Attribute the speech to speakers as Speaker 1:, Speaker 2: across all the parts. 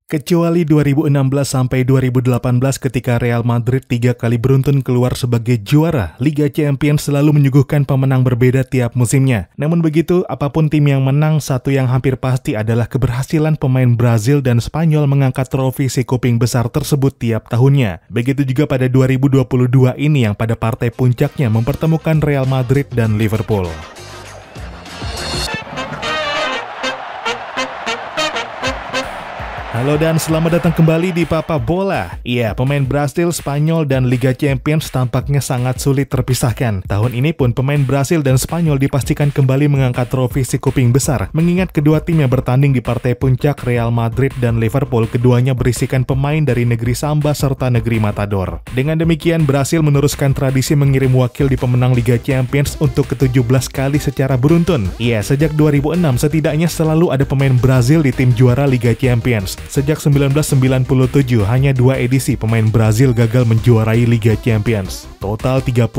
Speaker 1: Kecuali 2016 sampai 2018 ketika Real Madrid 3 kali beruntun keluar sebagai juara, Liga Champions selalu menyuguhkan pemenang berbeda tiap musimnya. Namun begitu, apapun tim yang menang, satu yang hampir pasti adalah keberhasilan pemain Brazil dan Spanyol mengangkat trofi si kuping besar tersebut tiap tahunnya. Begitu juga pada 2022 ini yang pada partai puncaknya mempertemukan Real Madrid dan Liverpool. Halo dan selamat datang kembali di Papa Bola. Iya, pemain Brasil, Spanyol, dan Liga Champions tampaknya sangat sulit terpisahkan. Tahun ini pun pemain Brasil dan Spanyol dipastikan kembali mengangkat trofi si kuping besar. Mengingat kedua tim yang bertanding di partai puncak Real Madrid dan Liverpool, keduanya berisikan pemain dari negeri Samba serta negeri Matador. Dengan demikian, Brasil meneruskan tradisi mengirim wakil di pemenang Liga Champions untuk ke-17 kali secara beruntun. Iya, sejak 2006 setidaknya selalu ada pemain Brasil di tim juara Liga Champions. Sejak 1997, hanya 2 edisi pemain Brazil gagal menjuarai Liga Champions. Total 38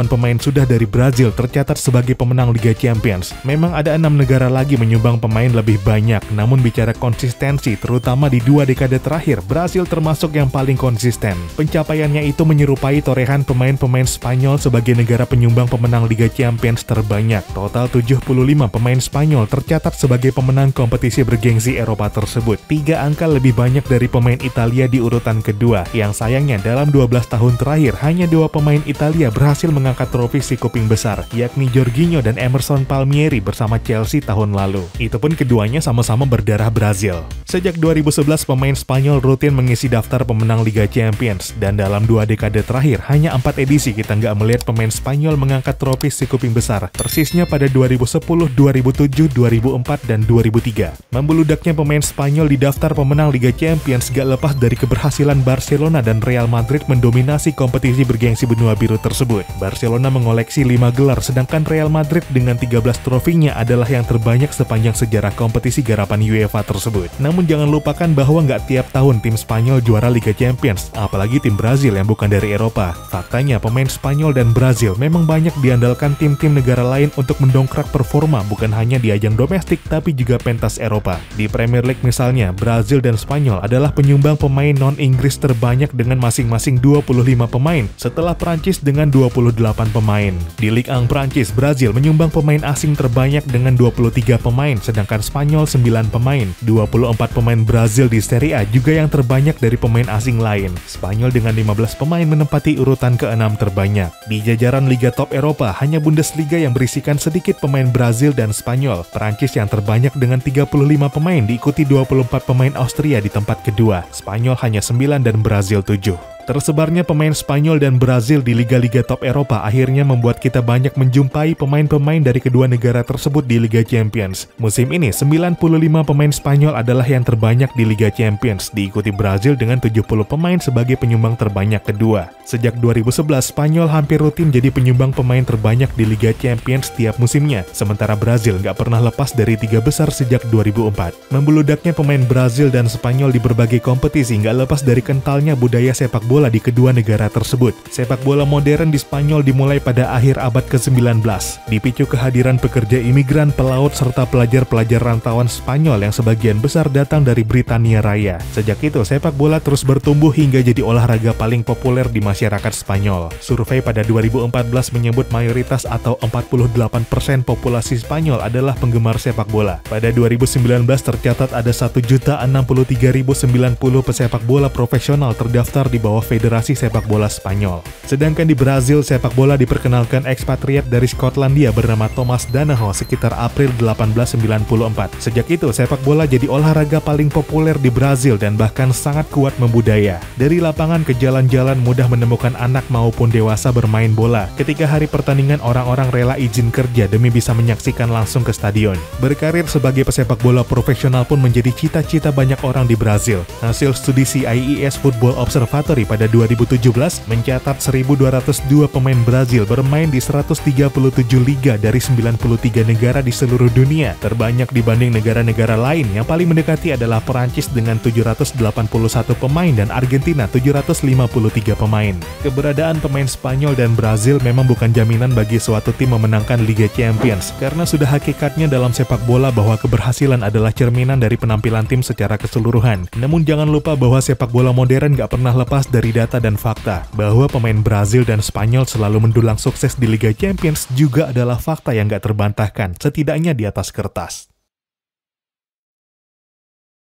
Speaker 1: pemain sudah dari Brazil tercatat sebagai pemenang Liga Champions. Memang ada 6 negara lagi menyumbang pemain lebih banyak, namun bicara konsistensi, terutama di 2 dekade terakhir, Brazil termasuk yang paling konsisten. Pencapaiannya itu menyerupai torehan pemain-pemain Spanyol sebagai negara penyumbang pemenang Liga Champions terbanyak. Total 75 pemain Spanyol tercatat sebagai pemenang kompetisi bergengsi Eropa tersebut. 3 angka lebih banyak dari pemain Italia di urutan kedua. Yang sayangnya dalam 12 tahun terakhir hanya 2 pemain Italia berhasil mengangkat trofi si kuping besar, yakni Jorginho dan Emerson Palmieri bersama Chelsea tahun lalu. Itu pun keduanya sama-sama berdarah Brazil. Sejak 2011 pemain Spanyol rutin mengisi daftar pemenang Liga Champions, dan dalam 2 dekade terakhir hanya 4 edisi kita nggak melihat pemain Spanyol mengangkat trofi si kuping besar. Persisnya pada 2010, 2007, 2004, dan 2003. Membeludaknya pemain Spanyol di daftar pemenang Liga Champions gak lepas dari keberhasilan Barcelona dan Real Madrid mendominasi kompetisi bergengsi benua biru tersebut. Barcelona mengoleksi 5 gelar, sedangkan Real Madrid dengan 13 trofinya adalah yang terbanyak sepanjang sejarah kompetisi garapan UEFA tersebut. Namun jangan lupakan bahwa nggak tiap tahun tim Spanyol juara Liga Champions, apalagi tim Brazil yang bukan dari Eropa. Faktanya pemain Spanyol dan Brazil memang banyak diandalkan tim-tim negara lain untuk mendongkrak performa, bukan hanya di ajang domestik tapi juga pentas Eropa. Di Premier League misalnya, Brazil dan Spanyol adalah penyumbang pemain non-Inggris terbanyak dengan masing-masing 25 pemain, setelah Prancis dengan 28 pemain. Di Ligue 1 Prancis, Brazil menyumbang pemain asing terbanyak dengan 23 pemain, sedangkan Spanyol 9 pemain. 24 pemain Brazil di Serie A juga yang terbanyak dari pemain asing lain. Spanyol dengan 15 pemain menempati urutan ke-6 terbanyak. Di jajaran Liga Top Eropa, hanya Bundesliga yang berisikan sedikit pemain Brazil dan Spanyol. Prancis yang terbanyak dengan 35 pemain diikuti 24 pemain Austria di tempat kedua. Spanyol hanya 9 dan Brazil 7. Tersebarnya pemain Spanyol dan Brazil di liga-liga top Eropa akhirnya membuat kita banyak menjumpai pemain-pemain dari kedua negara tersebut di Liga Champions. Musim ini, 95 pemain Spanyol adalah yang terbanyak di Liga Champions, diikuti Brazil dengan 70 pemain sebagai penyumbang terbanyak kedua. Sejak 2011, Spanyol hampir rutin jadi penyumbang pemain terbanyak di Liga Champions tiap musimnya, sementara Brazil nggak pernah lepas dari 3 besar sejak 2004. Membeludaknya pemain Brazil dan Spanyol di berbagai kompetisi nggak lepas dari kentalnya budaya sepak bola di kedua negara tersebut. Sepak bola modern di Spanyol dimulai pada akhir abad ke-19, dipicu kehadiran pekerja imigran, pelaut, serta pelajar-pelajar rantauan Spanyol yang sebagian besar datang dari Britania Raya. Sejak itu, sepak bola terus bertumbuh hingga jadi olahraga paling populer di masyarakat Spanyol. Survei pada 2014 menyebut mayoritas atau 48% populasi Spanyol adalah penggemar sepak bola. Pada 2019 tercatat ada 1.063.090 pesepak bola profesional terdaftar di bawah Federasi Sepak Bola Spanyol. Sedangkan di Brazil, sepak bola diperkenalkan ekspatriat dari Skotlandia bernama Thomas Danaho sekitar April 1894. Sejak itu, sepak bola jadi olahraga paling populer di Brazil dan bahkan sangat kuat membudaya. Dari lapangan ke jalan-jalan mudah menemukan anak maupun dewasa bermain bola. Ketika hari pertandingan, orang-orang rela izin kerja demi bisa menyaksikan langsung ke stadion. Berkarir sebagai pesepak bola profesional pun menjadi cita-cita banyak orang di Brazil. Hasil studi CIES Football Observatory pada 2017 mencatat 1.202 pemain Brazil bermain di 137 liga dari 93 negara di seluruh dunia, terbanyak dibanding negara-negara lain. Yang paling mendekati adalah Perancis dengan 781 pemain dan Argentina 753 pemain. Keberadaan pemain Spanyol dan Brazil memang bukan jaminan bagi suatu tim memenangkan Liga Champions, karena sudah hakikatnya dalam sepak bola bahwa keberhasilan adalah cerminan dari penampilan tim secara keseluruhan. Namun jangan lupa bahwa sepak bola modern gak pernah lepas dari data dan fakta. Bahwa pemain Brazil dan Spanyol selalu mendulang sukses di Liga Champions juga adalah fakta yang gak terbantahkan, setidaknya di atas kertas.